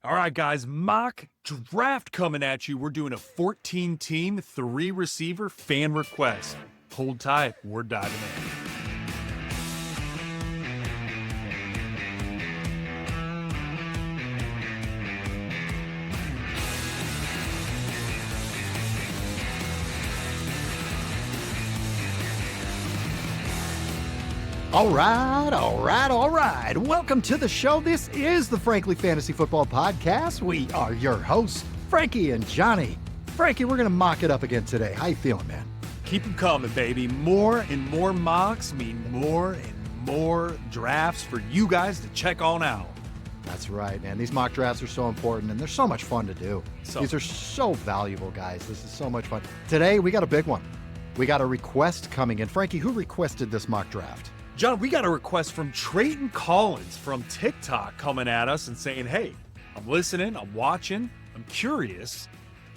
All right, guys, mock draft coming at you. We're doing a 14-team, 3-receiver fan request. Hold tight, we're diving in. All right. Welcome to the show. This is the Frankly Fantasy Football Podcast. We are your hosts, Frankie and Johnny. Frankie, we're going to mock it up again today. How you feeling, man? Keep them coming, baby. More and more mocks mean more and more drafts for you guys to check on out. That's right, man. These mock drafts are so important, and they're so much fun to do. These are so valuable, guys. This is so much fun. Today, we got a big one. We got a request coming in. Frankie, who requested this mock draft? John, we got a request from Trayton Collins from TikTok coming at us and saying, hey, I'm listening, I'm watching, I'm curious.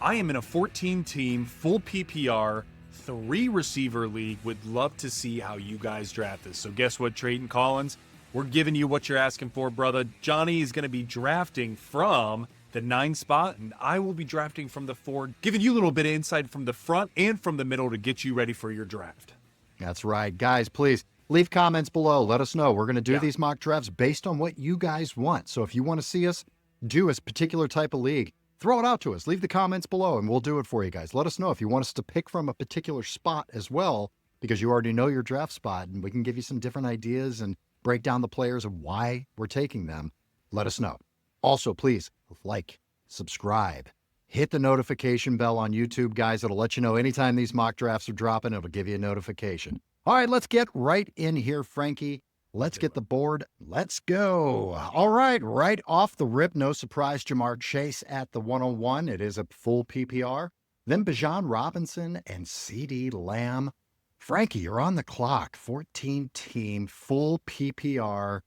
I am in a 14-team, full PPR, 3-receiver league. Would love to see how you guys draft this. So guess what, Trayton Collins? We're giving you what you're asking for, brother. Johnny is going to be drafting from the 9 spot, and I will be drafting from the 4, giving you a little bit of insight from the front and from the middle to get you ready for your draft. That's right. Guys, please. Leave comments below. Let us know. We're going to do these mock drafts based on what you guys want. So if you want to see us do a particular type of league, throw it out to us. Leave the comments below and we'll do it for you guys. Let us know if you want us to pick from a particular spot as well, because you already know your draft spot and we can give you some different ideas and break down the players and why we're taking them. Let us know. Also, please like, subscribe, hit the notification bell on YouTube, guys. It'll let you know anytime these mock drafts are dropping. It'll give you a notification. All right, let's get right in here, Frankie. Let's get the board. Let's go. All right off the rip, no surprise, Jameer Chase at the 101. It is a full PPR. Then Bijan Robinson and CeeDee Lamb. Frankie, you're on the clock. 14-team, full PPR,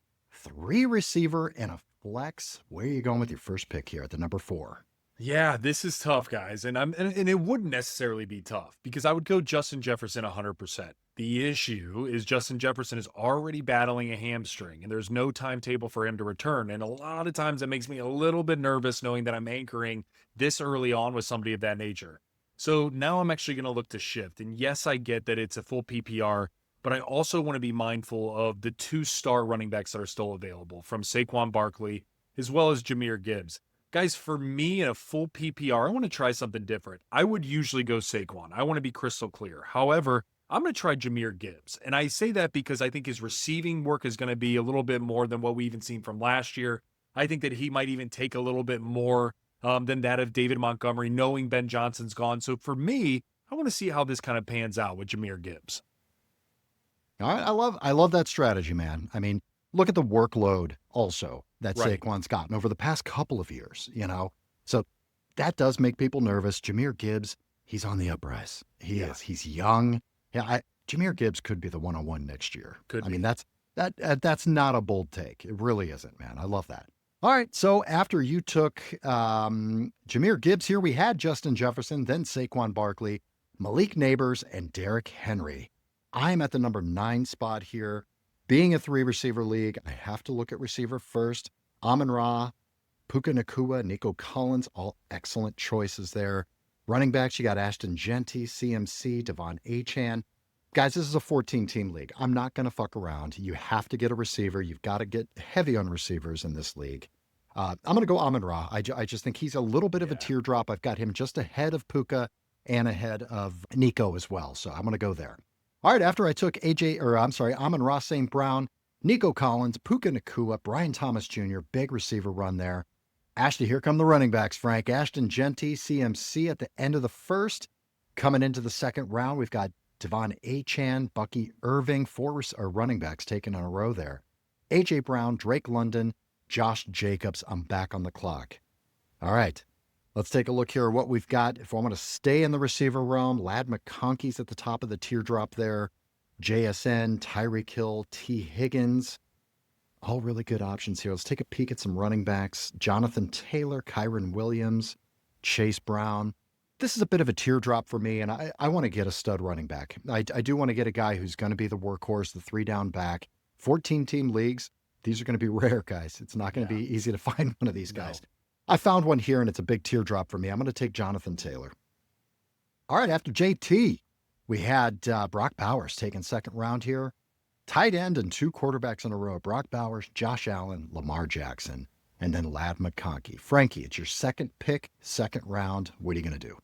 3-receiver, and a flex. Where are you going with your first pick here at the number 4? Yeah, this is tough, guys. And it wouldn't necessarily be tough because I would go Justin Jefferson 100%. The issue is Justin Jefferson is already battling a hamstring and there's no timetable for him to return. And a lot of times it makes me a little bit nervous knowing that I'm anchoring this early on with somebody of that nature. So now I'm actually going to look to shift. And yes, I get that it's a full PPR, but I also want to be mindful of the 2-star running backs that are still available from Saquon Barkley as well as Jameer Gibbs. Guys, for me in a full PPR, I want to try something different. I would usually go Saquon. I want to be crystal clear. However, I'm going to try Jameer Gibbs. And I say that because I think his receiving work is going to be a little bit more than what we even seen from last year. I think that he might even take a little bit more than that of David Montgomery, knowing Ben Johnson's gone. So for me, I want to see how this kind of pans out with Jameer Gibbs. All right, I love that strategy, man. I mean, look at the workload also that Saquon's gotten over the past couple of years, So that does make people nervous. Jameer Gibbs, he's on the uprise. He is. He's young. Yeah, Jameer Gibbs could be the 101 next year. I mean, that's not a bold take. It really isn't, man. I love that. All right, so after you took Jameer Gibbs, here we had Justin Jefferson, then Saquon Barkley, Malik Neighbors, and Derrick Henry. I'm at the number 9 spot here. Being a 3-receiver league, I have to look at receiver first. Amon-Ra, Puka Nacua, Nico Collins, all excellent choices there. Running backs, you got Ashton Genty, CMC, Devon Achane. Guys, this is a 14-team league. I'm not going to fuck around. You have to get a receiver. You've got to get heavy on receivers in this league. I'm going to go Amon-Ra. I just think he's a little bit of a teardrop. I've got him just ahead of Puka and ahead of Nico as well. So I'm going to go there. All right, after I took Amon-Ra St. Brown, Nico Collins, Puka Nacua, Brian Thomas Jr., big receiver run there. Ashley, here come the running backs, Frank. Ashton Genty, CMC at the end of the first. Coming into the second round, we've got Devon Achane, Bucky Irving, 4 running backs taken in a row there. A.J. Brown, Drake London, Josh Jacobs. I'm back on the clock. All right. Let's take a look here at what we've got. If I want to stay in the receiver realm, Ladd McConkey's at the top of the teardrop there. JSN, Tyreek Hill, T. Higgins. All really good options here. Let's take a peek at some running backs. Jonathan Taylor, Kyron Williams, Chase Brown. This is a bit of a teardrop for me, and I want to get a stud running back. I do want to get a guy who's going to be the workhorse, the 3-down back. 14-team leagues. These are going to be rare, guys. It's not going to be easy to find one of these guys. I found one here, and it's a big teardrop for me. I'm going to take Jonathan Taylor. All right, after JT, we had Brock Bowers taken second round here. Tight end and 2 quarterbacks in a row. Brock Bowers, Josh Allen, Lamar Jackson, and then Ladd McConkey. Frankie, it's your second pick, second round. What are you going to do?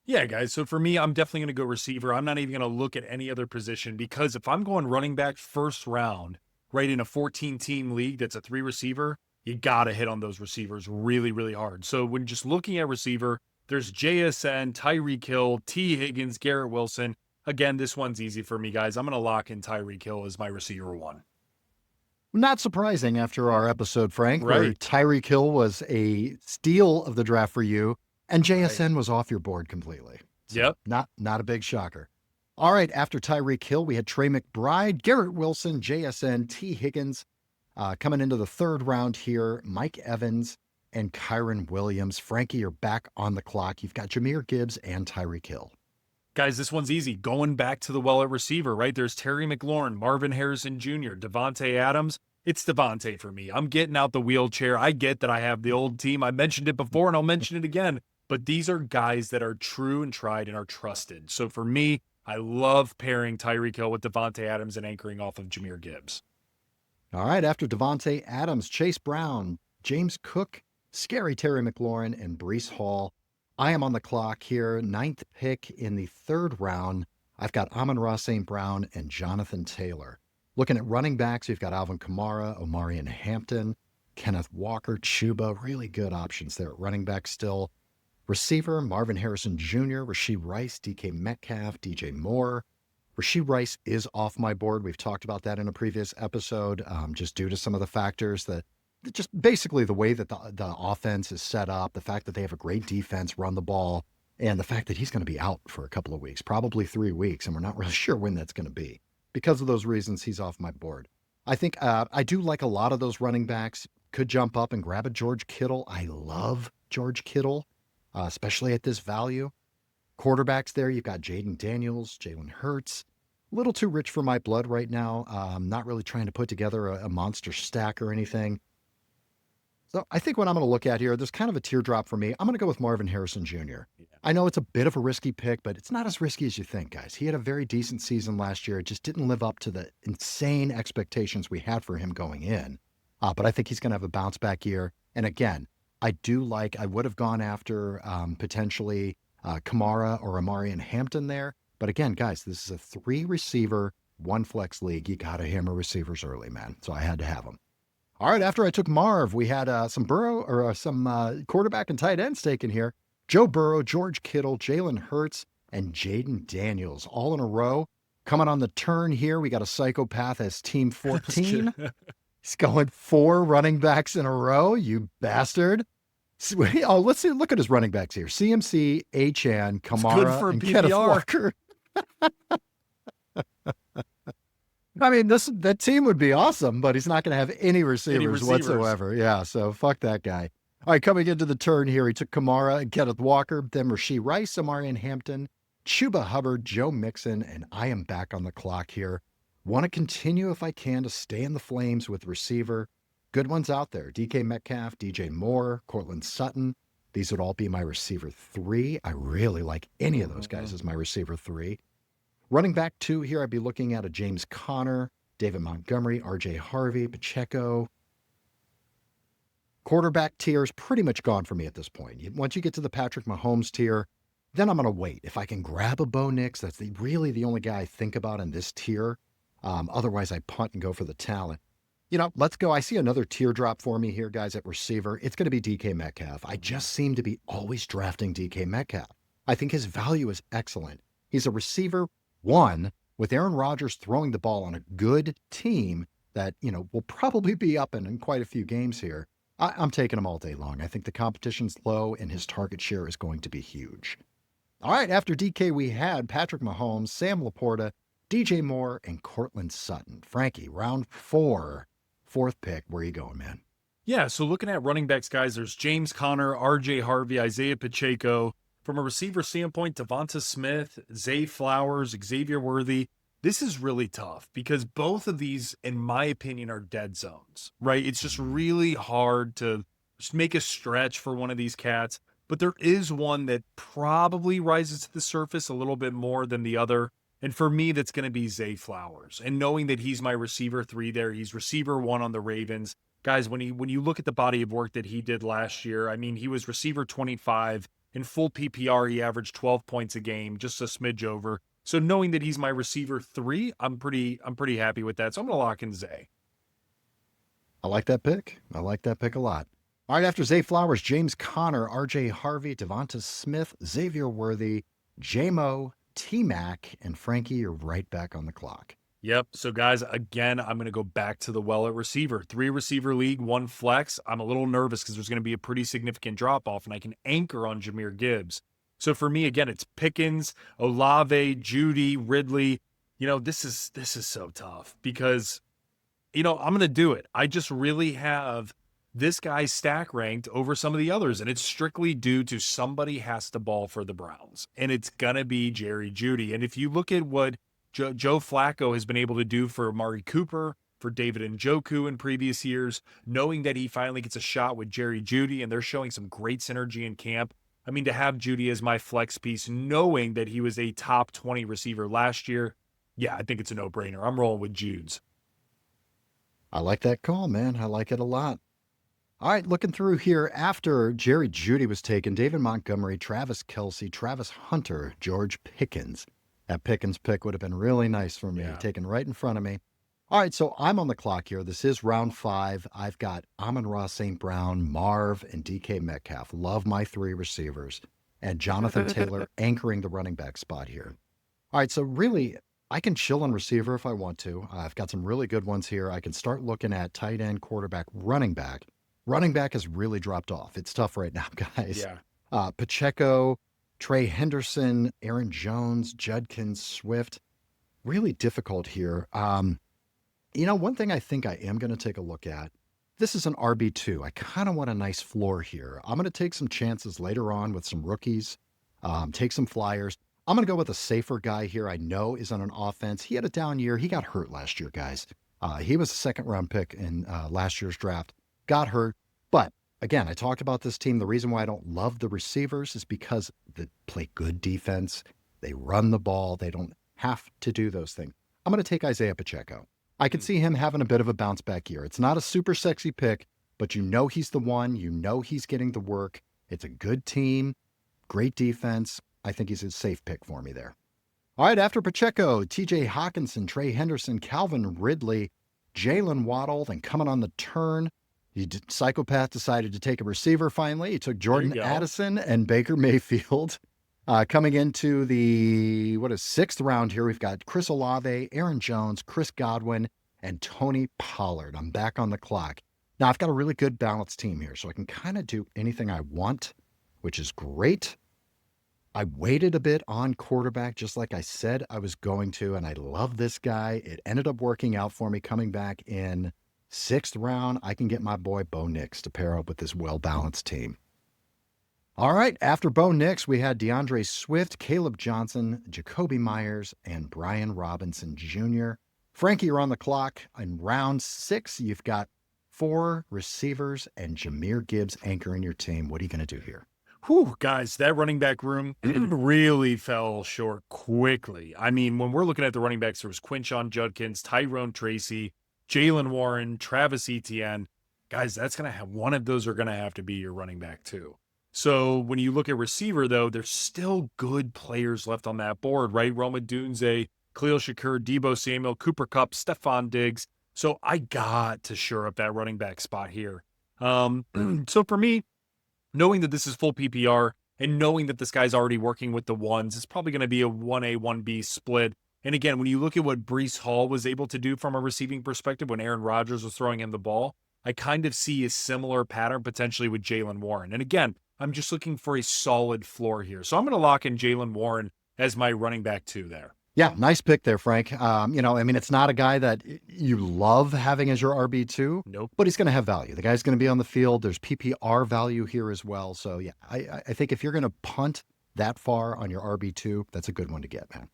Yeah, guys. So for me, I'm definitely going to go receiver. I'm not even going to look at any other position because if I'm going running back first round, right, in a 14-team league that's a 3 receiver, you got to hit on those receivers really, really hard. So when just looking at receiver, there's JSN, Tyreek Hill, T. Higgins, Garrett Wilson. Again, this one's easy for me, guys. I'm going to lock in Tyreek Hill as my receiver 1. Not surprising after our episode, Frank, where Right. Tyreek Hill was a steal of the draft for you, and JSN was off your board completely. So Yep. Not a big shocker. All right, after Tyreek Hill, we had Trey McBride, Garrett Wilson, JSN, T. Higgins. Coming into the third round here, Mike Evans and Kyron Williams. Frankie, you're back on the clock. You've got Jameer Gibbs and Tyreek Hill. Guys, this one's easy. Going back to the well at receiver, right? There's Terry McLaurin, Marvin Harrison Jr., Devontae Adams. It's Devontae for me. I'm getting out the wheelchair. I get that I have the old team. I mentioned it before and I'll mention it again. But these are guys that are true and tried and are trusted. So for me, I love pairing Tyreek Hill with Devontae Adams and anchoring off of Jameer Gibbs. All right, after Devontae Adams, Chase Brown, James Cook, Scary Terry McLaurin, and Breece Hall. I am on the clock here. 9th pick in the third round. I've got Amon-Ra St. Brown and Jonathan Taylor. Looking at running backs, we've got Alvin Kamara, Omarion Hampton, Kenneth Walker, Chuba. Really good options there at running back still. Receiver, Marvin Harrison Jr., Rashee Rice, DK Metcalf, DJ Moore. Rashee Rice is off my board. We've talked about that in a previous episode, just due to some of the factors that just basically the way that the offense is set up, the fact that they have a great defense, run the ball, and the fact that he's going to be out for a couple of weeks, probably 3 weeks, and we're not really sure when that's going to be. Because of those reasons, he's off my board. I think I do like a lot of those running backs. Could jump up and grab a George Kittle. I love George Kittle, especially at this value. Quarterbacks there, you've got Jaden Daniels, Jalen Hurts. A little too rich for my blood right now. I'm not really trying to put together a monster stack or anything. So I think what I'm going to look at here, there's kind of a teardrop for me. I'm going to go with Marvin Harrison Jr. Yeah. I know it's a bit of a risky pick, but it's not as risky as you think, guys. He had a very decent season last year. It just didn't live up to the insane expectations we had for him going in. But I think he's going to have a bounce back year. And again, I would have gone after potentially Kamara or Omarion Hampton there. But again, guys, this is a 3 receiver, 1 flex league. You got to hammer receivers early, man. So I had to have them. All right, after I took Marv, we had some quarterback and tight ends taken here. Joe Burrow, George Kittle, Jalen Hurts, and Jaden Daniels all in a row. Coming on the turn here, we got a psychopath as team 14. He's going 4 running backs in a row, you bastard. Oh, let's see. Look at his running backs here. CMC, Achane, Kamara, and Kenneth Walker. I mean, that team would be awesome, but he's not going to have any receivers whatsoever. Yeah, so fuck that guy. All right, coming into the turn here, he took Kamara and Kenneth Walker, then Rashee Rice, Omarion Hampton, Chuba Hubbard, Joe Mixon, and I am back on the clock here. Want to continue, if I can, to stay in the flames with receiver. Good ones out there. DK Metcalf, DJ Moore, Cortland Sutton. These would all be my receiver 3. I really like any of those guys as my receiver 3. Running back 2 here, I'd be looking at a James Conner, David Montgomery, RJ Harvey, Pacheco. Quarterback tier is pretty much gone for me at this point. Once you get to the Patrick Mahomes tier, then I'm going to wait. If I can grab a Bo Nix, that's really the only guy I think about in this tier. Otherwise, I punt and go for the talent. Let's go. I see another teardrop for me here, guys, at receiver. It's going to be DK Metcalf. I just seem to be always drafting DK Metcalf. I think his value is excellent. He's a receiver 1 with Aaron Rodgers throwing the ball on a good team that, will probably be up in quite a few games here. I'm taking him all day long. I think the competition's low and his target share is going to be huge. All right, after DK, we had Patrick Mahomes, Sam Laporta, DJ Moore, and Cortland Sutton. Frankie, round 4, 4th pick. Where are you going, man? Yeah, so looking at running backs, guys, there's James Conner, RJ Harvey, Isaiah Pacheco. From a receiver standpoint, Devonta Smith, Zay Flowers, Xavier Worthy. This is really tough because both of these, in my opinion, are dead zones, right? It's just really hard to just make a stretch for one of these cats. But there is one that probably rises to the surface a little bit more than the other. And for me, that's going to be Zay Flowers. And knowing that he's my receiver 3 there, he's receiver 1 on the Ravens. Guys, when you look at the body of work that he did last year, I mean, he was receiver 25. In full PPR, he averaged 12 points a game, just a smidge over. So knowing that he's my receiver 3, I'm pretty happy with that. So I'm going to lock in Zay. I like that pick. I like that pick a lot. All right, after Zay Flowers, James Conner, RJ Harvey, Devonta Smith, Xavier Worthy, J-Mo, T-Mac, and Frankie, you're right back on the clock. Yep. So, guys, again, I'm going to go back to the well at receiver. 3 receiver league, 1 flex. I'm a little nervous because there's going to be a pretty significant drop-off, and I can anchor on Jameer Gibbs. So, for me, again, it's Pickens, Olave, Judy, Ridley. This is so tough because, I'm going to do it. I just really have this guy's stack ranked over some of the others, and it's strictly due to somebody has to ball for the Browns, and it's going to be Jerry Jeudy. And if you look at what Joe Flacco has been able to do for Amari Cooper, for David Njoku in previous years, knowing that he finally gets a shot with Jerry Jeudy, and they're showing some great synergy in camp. I mean, to have Jeudy as my flex piece, knowing that he was a top 20 receiver last year, yeah, I think it's a no-brainer. I'm rolling with Judes. I like that call, man. I like it a lot. All right, looking through here, after Jerry Jeudy was taken, David Montgomery, Travis Kelce, Travis Hunter, George Pickens. That Pickens pick would have been really nice for me, taken right in front of me. All right, so I'm on the clock here. This is round 5. I've got Amon-Ra St. Brown, Marv, and DK Metcalf. Love my 3 receivers. And Jonathan Taylor anchoring the running back spot here. All right, so really, I can chill on receiver if I want to. I've got some really good ones here. I can start looking at tight end, quarterback, running back. Running back has really dropped off. It's tough right now, guys. Yeah. Pacheco, Trey Henderson, Aaron Jones, Judkins, Swift. Really difficult here. One thing I think I am going to take a look at, this is an RB2. I kind of want a nice floor here. I'm going to take some chances later on with some rookies, take some flyers. I'm going to go with a safer guy here I know is on an offense. He had a down year. He got hurt last year, guys. He was a second-round pick in last year's draft. Got hurt. But again, I talked about this team. The reason why I don't love the receivers is because they play good defense. They run the ball. They don't have to do those things. I'm going to take Isaiah Pacheco. I could see him having a bit of a bounce back year. It's not a super sexy pick, but he's the one. He's getting the work. It's a good team, great defense. I think he's a safe pick for me there. All right, after Pacheco, TJ Hawkinson, Trey Henderson, Calvin Ridley, Jalen Waddle, then coming on the turn, Psychopath decided to take a receiver finally. He took Jordan Addison and Baker Mayfield. Coming into the, 6th round here, we've got Chris Olave, Aaron Jones, Chris Godwin, and Tony Pollard. I'm back on the clock. Now, I've got a really good balanced team here, so I can kind of do anything I want, which is great. I waited a bit on quarterback, just like I said I was going to, and I love this guy. It ended up working out for me coming back in 6th round. I can get my boy Bo Nix to pair up with this well-balanced team. All right, after Bo Nix, we had DeAndre Swift, Caleb Johnson, Jacoby Myers, and Brian Robinson Jr. Frankie, you're on the clock. In round 6, you've got 4 receivers and Jameer Gibbs anchoring your team. What are you going to do here? Whew, guys, that running back room really fell short quickly. I mean, when we're looking at the running backs, there was Quinshon Judkins, Tyrone Tracy, Jalen Warren, Travis Etienne. Guys, that's going to have one of those are going to have to be your running back too. So when you look at receiver, though, there's still good players left on that board, right? Roma Dunze, Khalil Shakur, Deebo Samuel, Cooper Kupp, Stephon Diggs. So I got to shore up that running back spot here. So for me, knowing that this is full PPR and knowing that this guy's already working with the ones, it's probably going to be a 1A, 1B split. And again, when you look at what Breece Hall was able to do from a receiving perspective when Aaron Rodgers was throwing him the ball, I kind of see a similar pattern potentially with Jalen Warren. And again, I'm just looking for a solid floor here. So I'm going to lock in Jalen Warren as my running back 2 there. Yeah, nice pick there, Frank. It's not a guy that you love having as your RB2. Nope. But he's going to have value. The guy's going to be on the field. There's PPR value here as well. So, yeah, I think if you're going to punt that far on your RB2, that's a good one to get, man.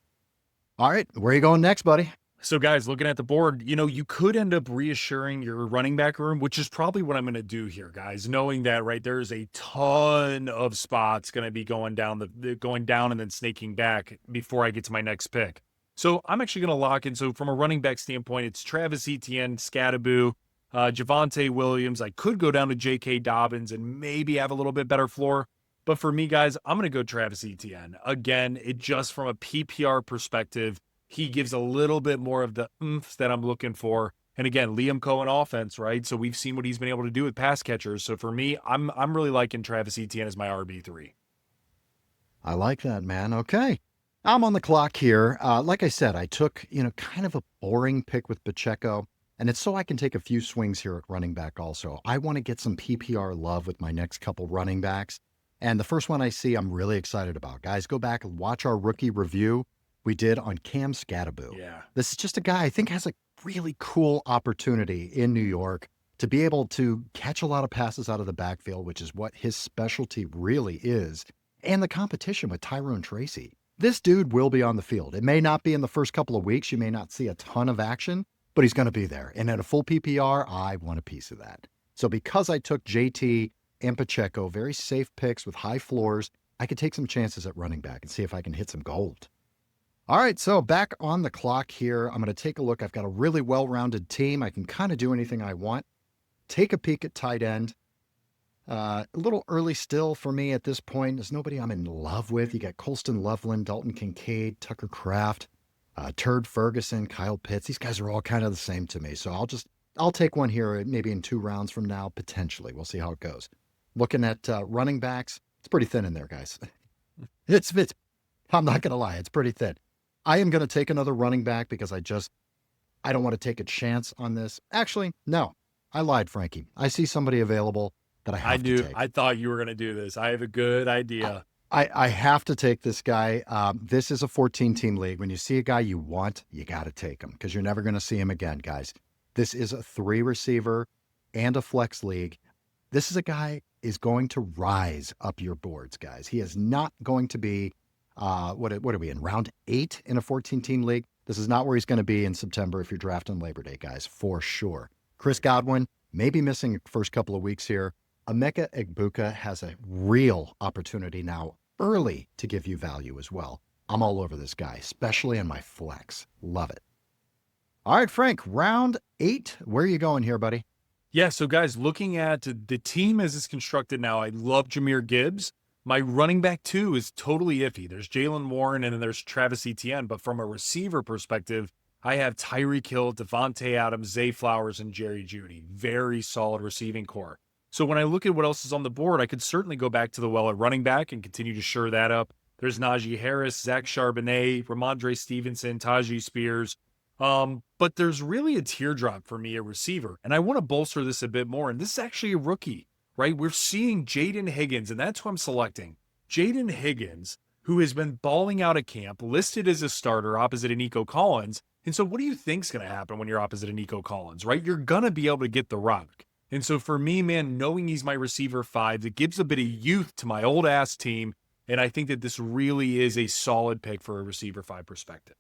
All right, where are you going next, buddy? So, guys, looking at the board, you could end up reassuring your running back room, which is probably what I'm going to do here, guys. Knowing that, right, there's a ton of spots going to be going down going down and then snaking back before I get to my next pick. So, I'm actually going to lock in. So, from a running back standpoint, it's Travis Etienne, Scadaboo, Javonte Williams. I could go down to J.K. Dobbins and maybe have a little bit better floor. But for me, guys, I'm going to go Travis Etienne. Again, it just from a PPR perspective, he gives a little bit more of the oomph that I'm looking for. And again, Liam Cohen offense, right? So we've seen what he's been able to do with pass catchers. So for me, I'm really liking Travis Etienne as my RB3. I like that, man. Okay. I'm on the clock here. Like I said, I took, kind of a boring pick with Pacheco, and it's so I can take a few swings here at running back also. I want to get some PPR love with my next couple running backs. And the first one I see, I'm really excited about. Guys, go back and watch our rookie review we did on Cam Scadaboo. Yeah. This is just a guy I think has a really cool opportunity in New York to be able to catch a lot of passes out of the backfield, which is what his specialty really is, and the competition with Tyrone Tracy. This dude will be on the field. It may not be in the first couple of weeks. You may not see a ton of action, but he's going to be there. And at a full PPR, I want a piece of that. So because I took JT and Pacheco, very safe picks with high floors, I could take some chances at running back and see if I can hit some gold. All right, so back on the clock here. I'm going to take a look. I've got a really well-rounded team. I can kind of do anything I want. Take a peek at tight end. A little early still for me at this point. There's nobody I'm in love with. You got Colston Loveland, Dalton Kincaid, Tucker Kraft, Turd Ferguson, Kyle Pitts. These guys are all kind of the same to me. So I'll take one here maybe in 2 rounds from now, potentially. We'll see how it goes. Looking at running backs, it's pretty thin in there, guys. I'm not going to lie. It's pretty thin. I am going to take another running back because I don't want to take a chance on this. Actually, no, I lied, Frankie. I see somebody available that I have to take. I thought you were going to do this. I have a good idea. I have to take this guy. This is a 14-team league. When you see a guy you want, you got to take him because you're never going to see him again, guys. This is a 3-receiver and a flex league. This is a guy is going to rise up your boards, guys. He is not going to be what are we in round 8 in a 14-team league? This is not where he's going to be in September if you're drafting Labor Day, guys, for sure. Chris Godwin may be missing the first couple of weeks here. Emeka Egbuka has a real opportunity now early to give you value as well. I'm all over this guy, especially in my flex. Love it. All right, Frank, round 8. Where are you going here, buddy? Yeah, so guys, looking at the team as it's constructed now, I love Jameer Gibbs. My running back 2 is totally iffy. There's Jaylen Warren and then there's Travis Etienne. But from a receiver perspective, I have Tyreek Hill, Devontae Adams, Zay Flowers, and Jerry Jeudy. Very solid receiving core. So when I look at what else is on the board, I could certainly go back to the well at running back and continue to shore that up. There's Najee Harris, Zach Charbonnet, Ramondre Stevenson, Tajee Spears. But there's really a teardrop for me at receiver. And I want to bolster this a bit more. And this is actually a rookie. Right? We're seeing Jaden Higgins, and that's who I'm selecting. Jaden Higgins, who has been balling out at camp, listed as a starter opposite of Nico Collins. And so what do you think's going to happen when you're opposite of Nico Collins, right? You're going to be able to get the rock. And so for me, man, knowing he's my receiver 5, it gives a bit of youth to my old ass team. And I think that this really is a solid pick for a receiver 5 perspective.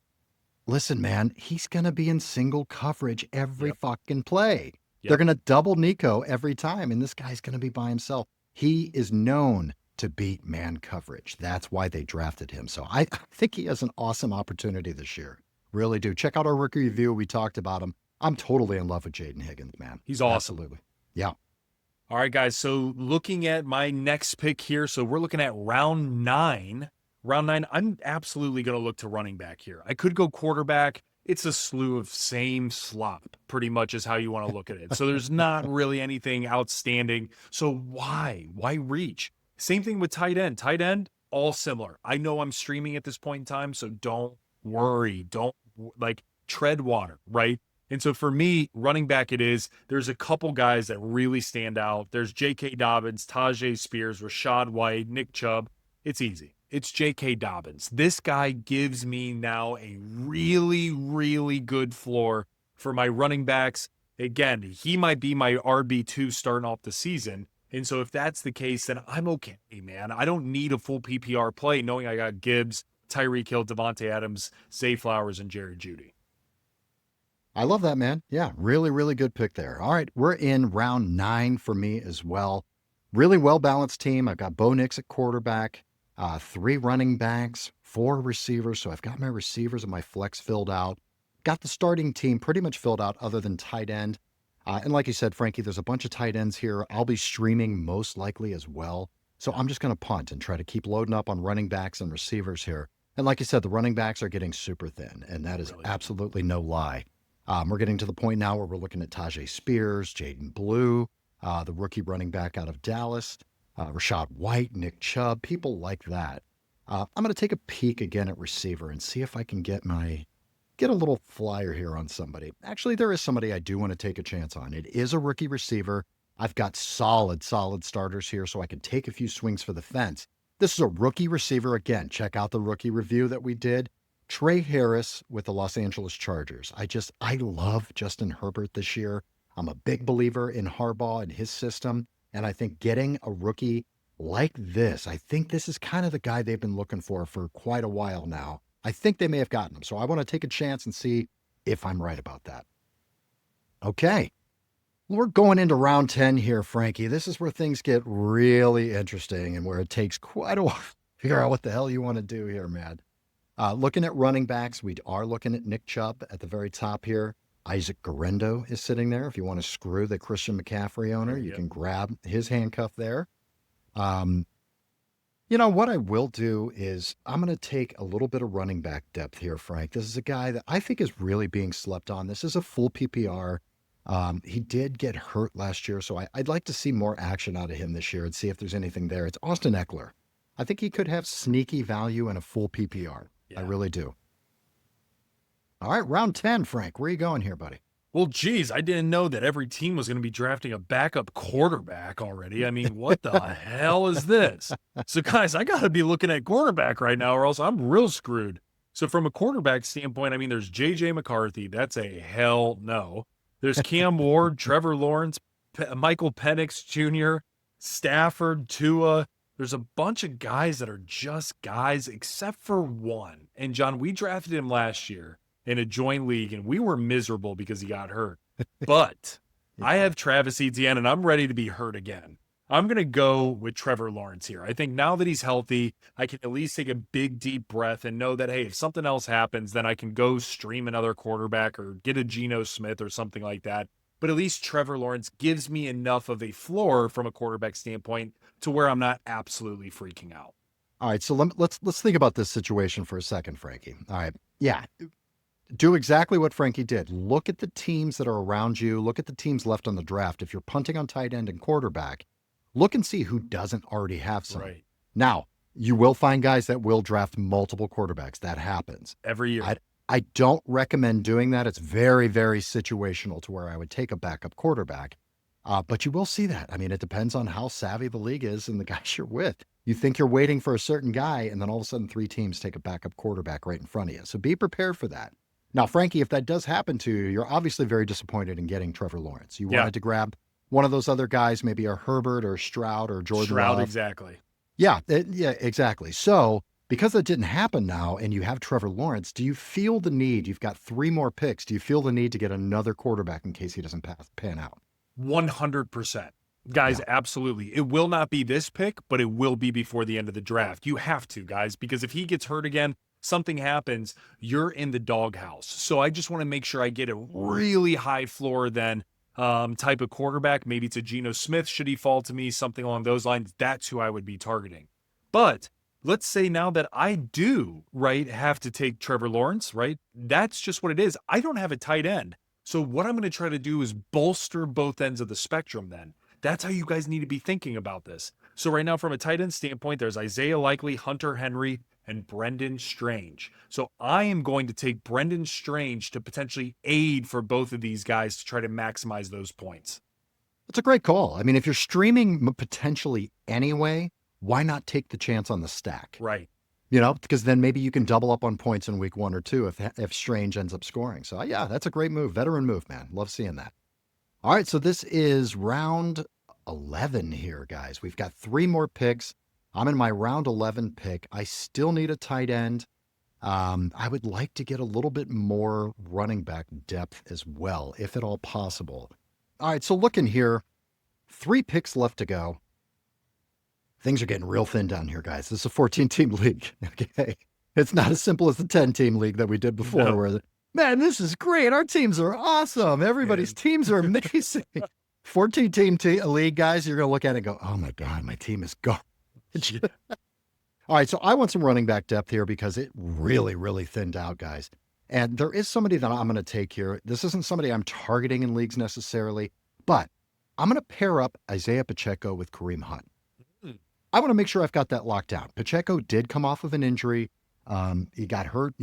Listen, man, he's going to be in single coverage every fucking play. Yep. They're going to double Nico every time, and this guy's going to be by himself. He is known to beat man coverage. That's why they drafted him. So I think he has an awesome opportunity this year. Really do. Check out our rookie review. We talked about him. I'm totally in love with Jaden Higgins, man. He's awesome. Absolutely. Yeah. All right, guys. So looking at my next pick here, so we're looking at round 9. Round 9, I'm absolutely going to look to running back here. I could go quarterback. It's a slew of same slop, pretty much is how you want to look at it. So there's not really anything outstanding. So why reach? Same thing with tight end. Tight end, all similar. I know I'm streaming at this point in time, so don't worry. Don't tread water, right? And so for me, running back it is. There's a couple guys that really stand out. There's J.K. Dobbins, Tajee Spears, Rashad White, Nick Chubb. It's easy. It's J.K. Dobbins. This guy gives me now a really, really good floor for my running backs. Again, he might be my RB2 starting off the season. And so if that's the case, then I'm okay, man. I don't need a full PPR play knowing I got Gibbs, Tyreek Hill, Devontae Adams, Zay Flowers, and Jerry Jeudy. I love that, man. Yeah, really, really good pick there. All right, we're in round 9 for me as well. Really well-balanced team. I've got Bo Nix at quarterback, 3 running backs, 4 receivers. So I've got my receivers and my flex filled out. Got the starting team pretty much filled out other than tight end. And like you said, Frankie, there's a bunch of tight ends here. I'll be streaming most likely as well. So I'm just going to punt and try to keep loading up on running backs and receivers here. And like you said, the running backs are getting super thin, and that is Really? absolutely no lie. We're getting to the point now where we're looking at Tajay Spears, Jaden Blue, the rookie running back out of Dallas, Rashad White, Nick Chubb, people like that. I'm going to take a peek again at receiver and see if I can get a little flyer here on somebody. Actually, there is somebody I do want to take a chance on. It is a rookie receiver. I've got solid starters here, so I can take a few swings for the fence. This is a rookie receiver. Again, check out the rookie review that we did. Trey Harris with the Los Angeles Chargers. I love Justin Herbert this year. I'm a big believer in Harbaugh and his system. And I think getting a rookie like this, I think this is kind of the guy they've been looking for quite a while now. I think they may have gotten him. So I want to take a chance and see if I'm right about that. Okay. We're going into round 10 here, Frankie. This is where things get really interesting and where it takes quite a while to figure out what the hell you want to do here, man. Looking at running backs, we are looking at Nick Chubb at the very top here. Isaac Guerrero is sitting there. If you want to screw the Christian McCaffrey owner, you can grab his handcuff there. What I will do is I'm going to take a little bit of running back depth here, Frank. This is a guy that I think is really being slept on. This is a full PPR. He did get hurt last year, so I'd like to see more action out of him this year and see if there's anything there. It's Austin Eckler. I think he could have sneaky value in a full PPR. Yeah. I really do. All right, round 10, Frank. Where are you going here, buddy? Well, geez, I didn't know that every team was going to be drafting a backup quarterback already. I mean, what the hell is this? So, guys, I got to be looking at quarterback right now or else I'm real screwed. So, from a quarterback standpoint, I mean, there's J.J. McCarthy. That's a hell no. There's Cam Ward, Trevor Lawrence, Michael Penix Jr., Stafford, Tua. There's a bunch of guys that are just guys except for one. And, John, we drafted him last year in a joint league, and we were miserable because he got hurt. But I have Travis Etienne, and I'm ready to be hurt again. I'm going to go with Trevor Lawrence here. I think now that he's healthy, I can at least take a big, deep breath and know that, hey, if something else happens, then I can go stream another quarterback or get a Geno Smith or something like that. But at least Trevor Lawrence gives me enough of a floor from a quarterback standpoint to where I'm not absolutely freaking out. All right, so let's think about this situation for a second, Frankie. All right, yeah. Do exactly what Frankie did. Look at the teams that are around you. Look at the teams left on the draft. If you're punting on tight end and quarterback, look and see who doesn't already have some. Right. Now, you will find guys that will draft multiple quarterbacks. That happens. Every year. I don't recommend doing that. It's very, very situational to where I would take a backup quarterback. But you will see that. I mean, it depends on how savvy the league is and the guys you're with. You think you're waiting for a certain guy, and then all of a sudden 3 teams take a backup quarterback right in front of you. So be prepared for that. Now, Frankie, if that does happen to you, you're obviously very disappointed in getting Trevor Lawrence. You wanted to grab one of those other guys, maybe a Herbert or Stroud or Jordan Love. Exactly. Yeah, exactly. So because that didn't happen now and you have Trevor Lawrence, do you feel the need? You've got 3 more picks. Do you feel the need to get another quarterback in case he doesn't pan out? 100%. Guys, absolutely. It will not be this pick, but it will be before the end of the draft. You have to, guys, because if he gets hurt again, something happens, you're in the doghouse. So I just want to make sure I get a really high floor then type of quarterback. Maybe it's a Geno Smith, should he fall to me, something along those lines. That's who I would be targeting. But let's say now that I do, have to take Trevor Lawrence, That's just what it is. I don't have a tight end. So what I'm going to try to do is bolster both ends of the spectrum then. That's how you guys need to be thinking about this. So right now, from a tight end standpoint, there's Isaiah Likely, Hunter Henry, and Brendan Strange. So I am going to take Brendan Strange to potentially aid for both of these guys to try to maximize those points. That's a great call. I mean, if you're streaming potentially anyway, why not take the chance on the stack? Right. Because then maybe you can double up on points in week 1 or 2 if Strange ends up scoring. So yeah, that's a great move. Veteran move, man. Love seeing that. All right, so this is round 11 here, guys. We've got 3 more picks. I'm in my round 11 pick. I still need a tight end. I would like to get a little bit more running back depth as well, if at all possible. All right, so looking here, 3 picks left to go. Things are getting real thin down here, guys. This is a 14-team league, okay? It's not as simple as the 10-team league that we did before, No. where, man, this is great. Our teams are awesome. Everybody's teams are amazing. 14-team league, guys, you're going to look at it and go, oh, my God, my team is garbage. All right, so I want some running back depth here because it really, really thinned out, guys. And there is somebody that I'm going to take here. This isn't somebody I'm targeting in leagues necessarily, but I'm going to pair up Isaiah Pacheco with Kareem Hunt. I want to make sure I've got that locked down. Pacheco did come off of an injury. He got hurt,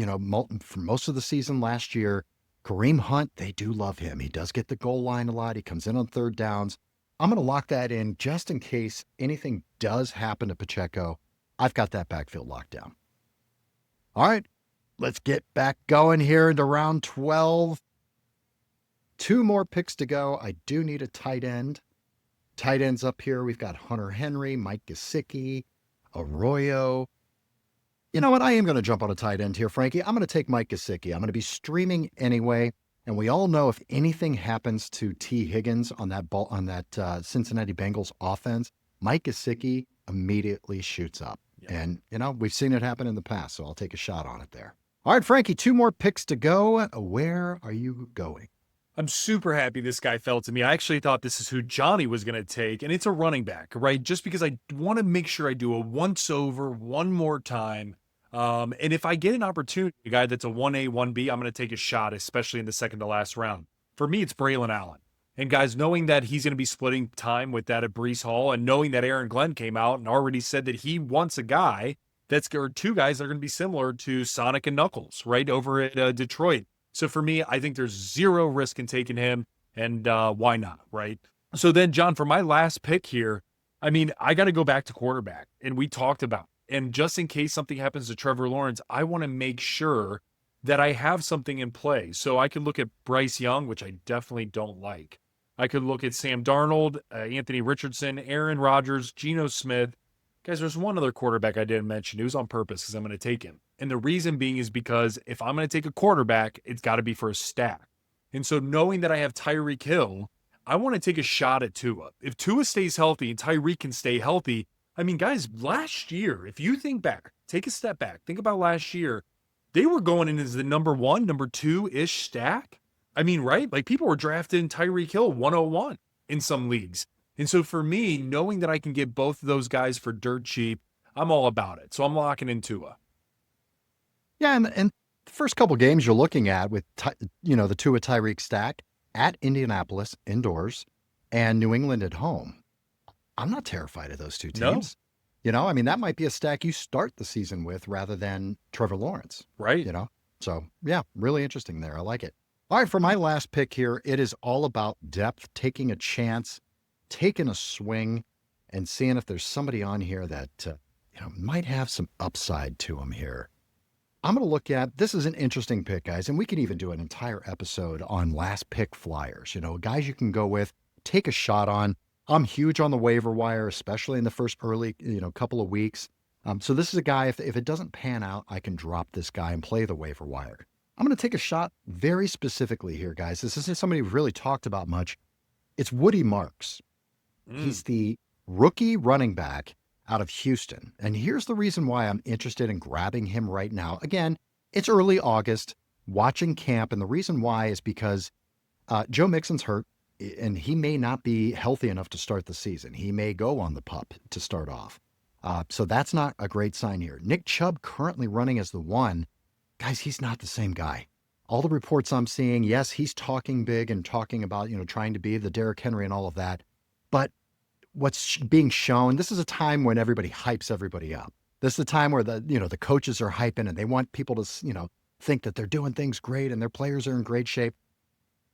for most of the season last year. Kareem Hunt, they do love him. He does get the goal line a lot. He comes in on third downs. I'm going to lock that in just in case anything does happen to Pacheco. I've got that backfield locked down. All right, let's get back going here into round 12. 2 more picks to go. I do need a tight end. Tight ends up here, we've got Hunter Henry, Mike Gesicki, Arroyo. You know what? I am going to jump on a tight end here, Frankie. I'm going to take Mike Gesicki. I'm going to be streaming anyway. And we all know if anything happens to T. Higgins on that Cincinnati Bengals offense, Mike Gesicki immediately shoots up. Yeah. And, we've seen it happen in the past, so I'll take a shot on it there. All right, Frankie, 2 more picks to go. Where are you going? I'm super happy this guy fell to me. I actually thought this is who Johnny was going to take, and it's a running back, right? Just because I want to make sure I do a once-over one more time. And if I get an opportunity, a guy that's a 1A, 1B, I'm going to take a shot, especially in the second to last round. For me, it's Braylon Allen. And guys, knowing that he's going to be splitting time with that at Breece Hall, and knowing that Aaron Glenn came out and already said that he wants a guy or 2 guys that are going to be similar to Sonic and Knuckles, right, over at Detroit. So for me, I think there's 0 risk in taking him, and why not, right? So then, John, for my last pick here, I got to go back to quarterback, and we talked about, and just in case something happens to Trevor Lawrence, I want to make sure that I have something in play. So I could look at Bryce Young, which I definitely don't like. I could look at Sam Darnold, Anthony Richardson, Aaron Rodgers, Geno Smith. Guys, there's one other quarterback I didn't mention. It was on purpose because I'm going to take him. And the reason being is because if I'm going to take a quarterback, it's got to be for a stack. And so knowing that I have Tyreek Hill, I want to take a shot at Tua. If Tua stays healthy and Tyreek can stay healthy, guys, last year, if you think back, take a step back, think about last year, they were going in as the number 1, number 2-ish stack. Right? Like people were drafting Tyreek Hill 101 in some leagues. And so for me, knowing that I can get both of those guys for dirt cheap, I'm all about it. So I'm locking in Tua. Yeah, and the first couple games you're looking at with, the Tua Tyreek stack at Indianapolis indoors and New England at home. I'm not terrified of those 2 teams. No. That might be a stack you start the season with rather than Trevor Lawrence. Right. So yeah, really interesting there. I like it. All right, for my last pick here, it is all about depth, taking a chance, taking a swing, and seeing if there's somebody on here that, might have some upside to him here. I'm going to look at, this is an interesting pick, guys, and we can even do an entire episode on last pick flyers, guys you can go with, take a shot on. I'm huge on the waiver wire, especially in the first early, couple of weeks. So this is a guy, if it doesn't pan out, I can drop this guy and play the waiver wire. I'm going to take a shot very specifically here, guys. This isn't somebody we've really talked about much. It's Woody Marks. He's the rookie running back out of Houston. And here's the reason why I'm interested in grabbing him right now. Again, it's early August, watching camp. And the reason why is because Joe Mixon's hurt and he may not be healthy enough to start the season. He may go on the PUP to start off. So that's not a great sign here. Nick Chubb currently running as the 1. Guys, he's not the same guy. All the reports I'm seeing, yes, he's talking big and talking about, trying to be the Derrick Henry and all of that. But what's being shown, this is a time when everybody hypes everybody up. This is the time where the coaches are hyping and they want people to, think that they're doing things great and their players are in great shape.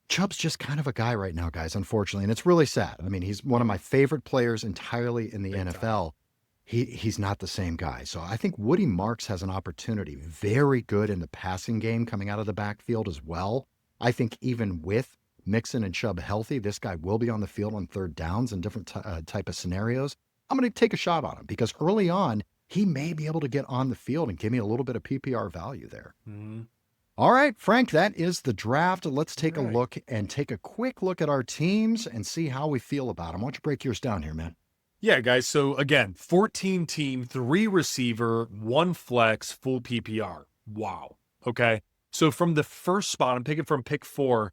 Chubb's just kind of a guy right now, guys, unfortunately. And it's really sad. He's one of my favorite players entirely in the NFL. He's not the same guy. So I think Woody Marks has an opportunity. Very good in the passing game coming out of the backfield as well. I think even with Mixon and Chubb healthy, this guy will be on the field on third downs and different type of scenarios. I'm going to take a shot on him because early on, he may be able to get on the field and give me a little bit of PPR value there. Mm-hmm. All right, Frank, that is the draft. Let's take a Right. look and take a quick look at our teams and see how we feel about them. Why don't you break yours down here, man? Yeah, guys. So again, 14 team, 3 receiver, 1 flex, full PPR. Wow. Okay. So from the first spot, I'm picking from pick 4,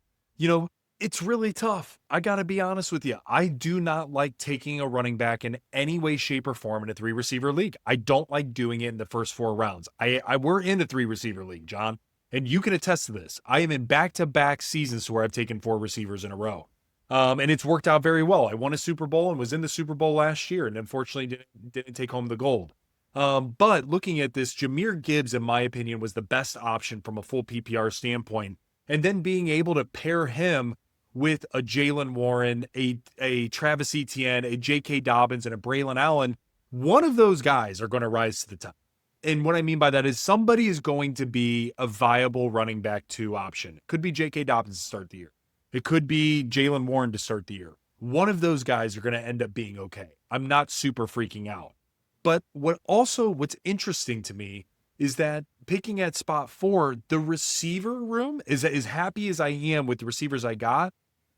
it's really tough. I got to be honest with you. I do not like taking a running back in any way, shape, or form in a 3 receiver league. I don't like doing it in the first 4 rounds. We're in a 3 receiver league, John, and you can attest to this. I am in back-to-back seasons where I've taken 4 receivers in a row. And it's worked out very well. I won a Super Bowl and was in the Super Bowl last year, and unfortunately didn't take home the gold. But looking at this, Jameer Gibbs, in my opinion, was the best option from a full PPR standpoint. And then being able to pair him with a Jalen Warren, a Travis Etienne, a J.K. Dobbins, and a Braylon Allen, one of those guys are going to rise to the top. And what I mean by that is somebody is going to be a viable running back 2 option. Could be J.K. Dobbins to start the year. It could be Jalen Warren to start the year. One of those guys are going to end up being okay. I'm not super freaking out. But what's interesting to me is that picking at spot 4, the receiver room, is as happy as I am with the receivers I got,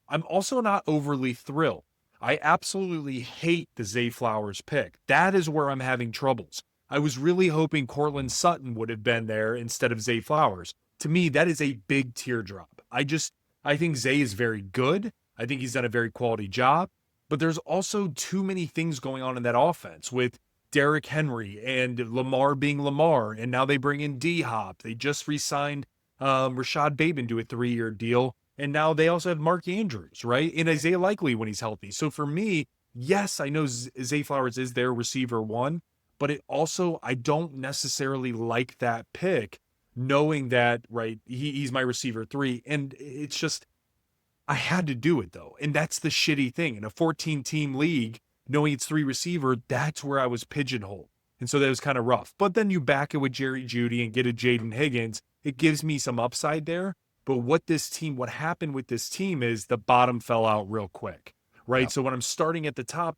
I'm also not overly thrilled. I absolutely hate the Zay Flowers pick. That is where I'm having troubles. I was really hoping Cortland Sutton would have been there instead of Zay Flowers. To me, that is a big teardrop. I think Zay is very good. I think he's done a very quality job, but there's also too many things going on in that offense with Derrick Henry and Lamar being Lamar, and now they bring in D-Hop. They just re-signed Rashad Bateman to a 3-year deal, and now they also have Mark Andrews, right? And Isaiah Likely when he's healthy. So for me, yes, I know Zay Flowers is their receiver 1, but I don't necessarily like that pick, knowing that, right, he's my receiver 3. And it's just, I had to do it though. And that's the shitty thing. In a 14-team league, knowing it's 3 receiver, that's where I was pigeonholed. And so that was kind of rough. But then you back it with Jerry Jeudy and get a Jaden Higgins. It gives me some upside there. But what happened with this team is the bottom fell out real quick, right? Yep. So when I'm starting at the top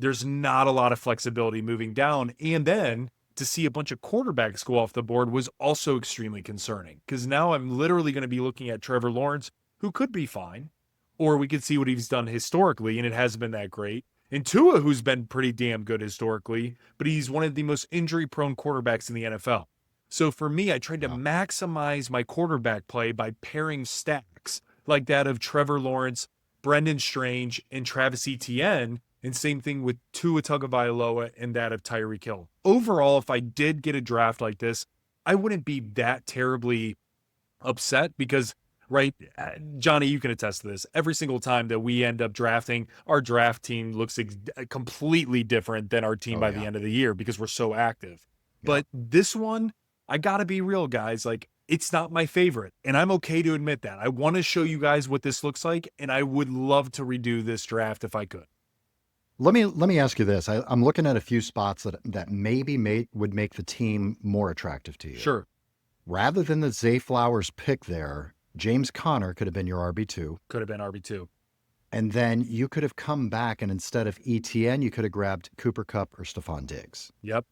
there's not a lot of flexibility moving down. And then to see a bunch of quarterbacks go off the board was also extremely concerning, because now I'm literally going to be looking at Trevor Lawrence, who could be fine, or we could see what he's done historically, and it hasn't been that great. And Tua, who's been pretty damn good historically, but he's one of the most injury-prone quarterbacks in the NFL. So for me, I tried to maximize my quarterback play by pairing stacks like that of Trevor Lawrence, Brendan Strange, and Travis Etienne, and same thing with Tua Tagovailoa and that of Tyreek Hill. Overall, if I did get a draft like this, I wouldn't be that terribly upset because, right, Johnny, you can attest to this. Every single time that we end up drafting, our draft team looks completely different than our team by the end of the year because we're so active. Yeah. But this one, I got to be real, guys. Like, it's not my favorite, and I'm okay to admit that. I want to show you guys what this looks like, and I would love to redo this draft if I could. Let me ask you this. I'm looking at a few spots that maybe would make the team more attractive to you. Sure. Rather than the Zay Flowers pick there, James Conner could have been your RB2. Could have been RB2. And then you could have come back, and instead of ETN, you could have grabbed Cooper Kupp or Stephon Diggs. Yep.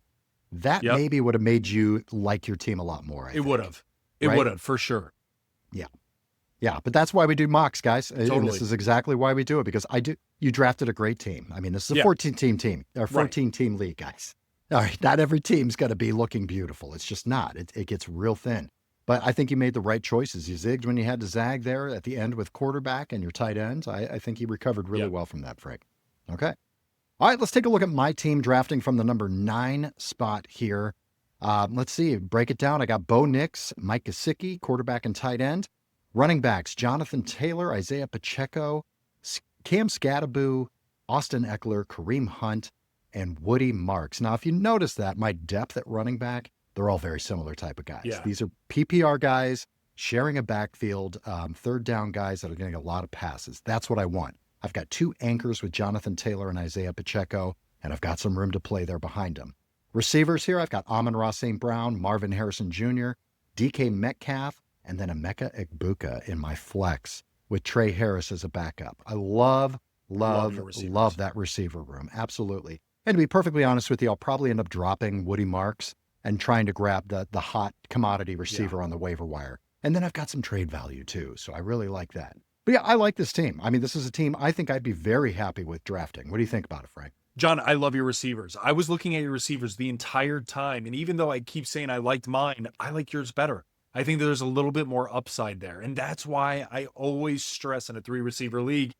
That maybe would have made you like your team a lot more, I think. It would have. It would have, for sure. Yeah. Yeah, but that's why we do mocks, guys. Totally. And this is exactly why we do it, because you drafted a great team. I mean, this is a 14-team team, or 14-team league, guys. All right, not every team's going to be looking beautiful. It's just not. It gets real thin. But I think you made the right choices. You zigged when you had to zag there at the end with quarterback and your tight ends. I think you recovered really well from that, Frank. Okay. All right, let's take a look at my team drafting from the number 9 spot here. Let's see, break it down. I got Bo Nix, Mike Gesicki, quarterback and tight end. Running backs, Jonathan Taylor, Isaiah Pacheco, Cam Scattaboo, Austin Eckler, Kareem Hunt, and Woody Marks. Now, if you notice that, my depth at running back, they're all very similar type of guys. Yeah. These are PPR guys sharing a backfield, third down guys that are getting a lot of passes. That's what I want. I've got 2 anchors with Jonathan Taylor and Isaiah Pacheco, and I've got some room to play there behind them. Receivers here, I've got Amon-Ra St. Brown, Marvin Harrison Jr., DK Metcalf, and then Emeka Egbuka in my flex with Trey Harris as a backup. I love that receiver room. Absolutely. And to be perfectly honest with you, I'll probably end up dropping Woody Marks and trying to grab the hot commodity receiver on the waiver wire. And then I've got some trade value too. So I really like that. But yeah, I like this team. I mean, this is a team I think I'd be very happy with drafting. What do you think about it, Frank? John, I love your receivers. I was looking at your receivers the entire time. And even though I keep saying I liked mine, I like yours better. I think there's a little bit more upside there. And that's why I always stress in a 3-receiver league,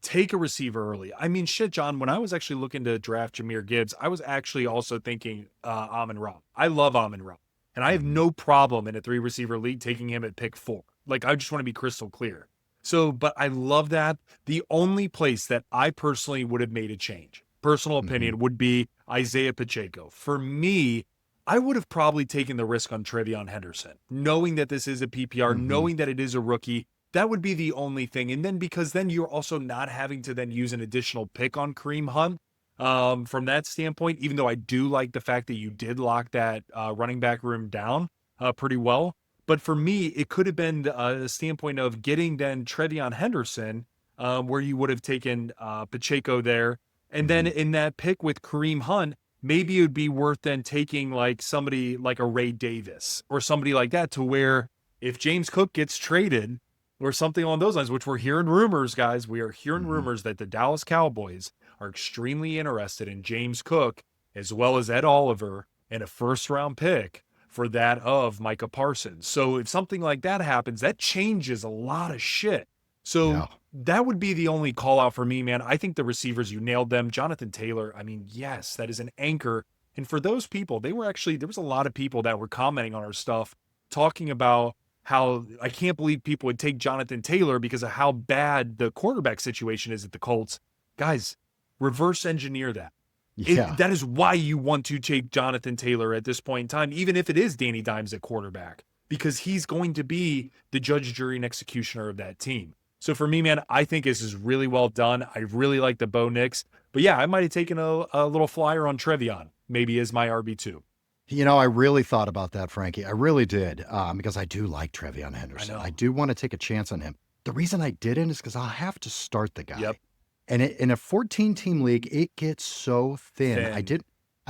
take a receiver early. I mean, shit, John, when I was actually looking to draft Jameer Gibbs, I was actually also thinking Amon-Ra. I love Amon-Ra. And I have no problem in a 3-receiver league taking him at pick 4. Like, I just want to be crystal clear. So, but I love that. The only place that I personally would have made a change, personal opinion, would be Isaiah Pacheco. For me, I would have probably taken the risk on Trayton Henderson, knowing that this is a PPR, knowing that it is a rookie. That would be the only thing. And then because then you're also not having to then use an additional pick on Kareem Hunt from that standpoint, even though I do like the fact that you did lock that running back room down pretty well. But for me, it could have been a standpoint of getting then Trayton Henderson where you would have taken Pacheco there. And then in that pick with Kareem Hunt, maybe it would be worth then taking like somebody like a Ray Davis or somebody like that, to where if James Cook gets traded or something along those lines, which we're hearing rumors, guys, we are hearing rumors that the Dallas Cowboys are extremely interested in James Cook as well as Ed Oliver and a first-round pick for that of Micah Parsons. So if something like that happens, that changes a lot of shit. So that would be the only call out for me, man. I think the receivers, you nailed them. Jonathan Taylor, I mean, yes, that is an anchor. And for those people, there was a lot of people that were commenting on our stuff talking about how I can't believe people would take Jonathan Taylor because of how bad the quarterback situation is at the Colts. Guys, reverse engineer that. That is why you want to take Jonathan Taylor at this point in time, even if it is Danny Dimes at quarterback, because he's going to be the judge, jury, and executioner of that team. So for me, man, I think this is really well done. I really like the Bo Nix. But yeah, I might have taken a little flyer on Trayton, maybe as my RB2. You know, I really thought about that, Frankie. I really did, because I do like Trayton Henderson. I do want to take a chance on him. The reason I didn't is because I'll have to start the guy. And in a 14-team league, it gets so thin. I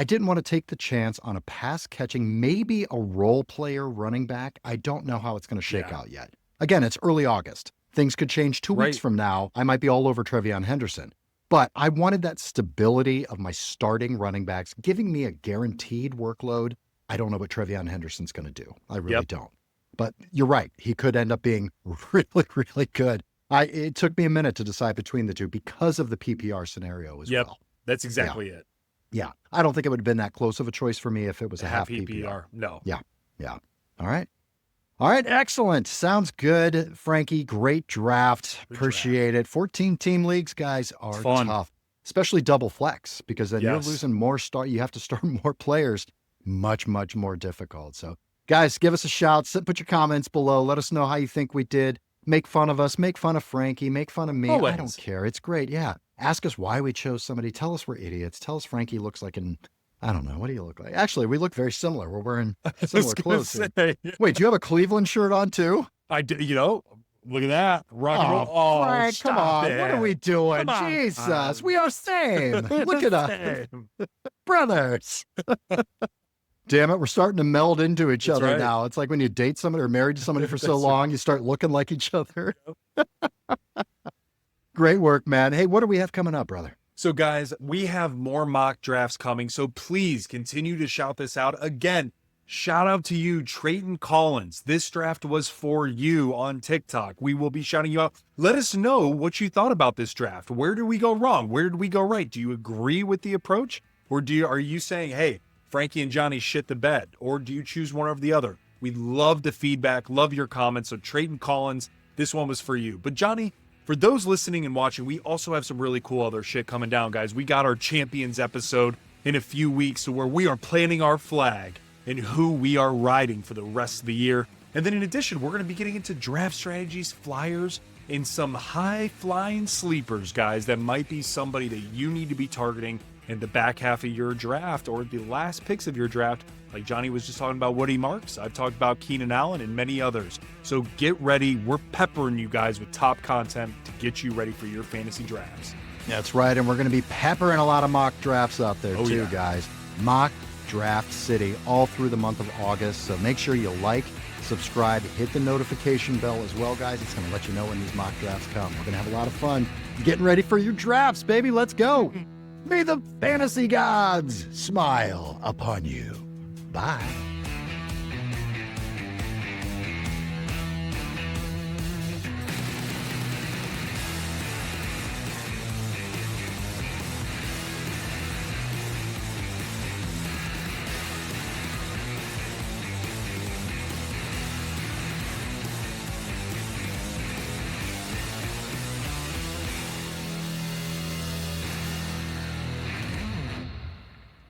didn't want to take the chance on a pass-catching, maybe a role player running back. I don't know how it's going to shake out yet. Again, it's early August. Things could change 2 weeks from now. I might be all over Trayton Henderson. But I wanted that stability of my starting running backs, giving me a guaranteed workload. I don't know what Trayton Henderson's going to do. I really don't. But you're right. He could end up being really, really good. It took me a minute to decide between the two because of the PPR scenario as well. That's exactly it. Yeah. I don't think it would have been that close of a choice for me if it was a half PPR. No. Yeah. All right. Excellent. Sounds good, Frankie. Great draft. Appreciate it. 14-team leagues, guys, are tough, especially double flex, because then you're losing more you have to start more players. Much, much more difficult. So, guys, give us a shout. Put your comments below. Let us know how you think we did. Make fun of us. Make fun of Frankie. Make fun of me. Always. I don't care. It's great. Yeah. Ask us why we chose somebody. Tell us we're idiots. Tell us Frankie looks like I don't know. What do you look like? Actually, we look very similar. We're wearing similar clothes. Wait, do you have a Cleveland shirt on too? I do. Look at that. Rock and roll. Oh, Frank, come on. What are we doing? Jesus, we are same. Look at us. Brothers. Damn it, we're starting to meld into each other now. It's like when you date somebody or married to somebody for so long, you start looking like each other. Great work, man. Hey, what do we have coming up, brother? So, guys, we have more mock drafts coming, so please continue to shout this out. Again, shout out to you, Trayton Collins. This draft was for you on TikTok. We will be shouting you out. Let us know what you thought about this draft. Where did we go wrong? Where did we go right? Do you agree with the approach? Or are you saying, hey, Frankie and Johnny shit the bed? Or do you choose one over the other? We love the feedback, love your comments. So, Trayton Collins, this one was for you. But, Johnny, for those listening and watching, we also have some really cool other shit coming down, guys. We got our Champions episode in a few weeks where we are planting our flag and who we are riding for the rest of the year. And then in addition, we're going to be getting into draft strategies, flyers, and some high-flying sleepers, guys, that might be somebody that you need to be targeting in the back half of your draft or the last picks of your draft. Like Johnny was just talking about Woody Marks. I've talked about Keenan Allen and many others. So get ready. We're peppering you guys with top content to get you ready for your fantasy drafts. That's right, and we're going to be peppering a lot of mock drafts out there too, yeah. guys. Mock Draft City all through the month of August, so make sure you like, subscribe, hit the notification bell as well, guys. It's going to let you know when these mock drafts come. We're going to have a lot of fun getting ready for your drafts, baby. Let's go. May the fantasy gods smile upon you. Bye.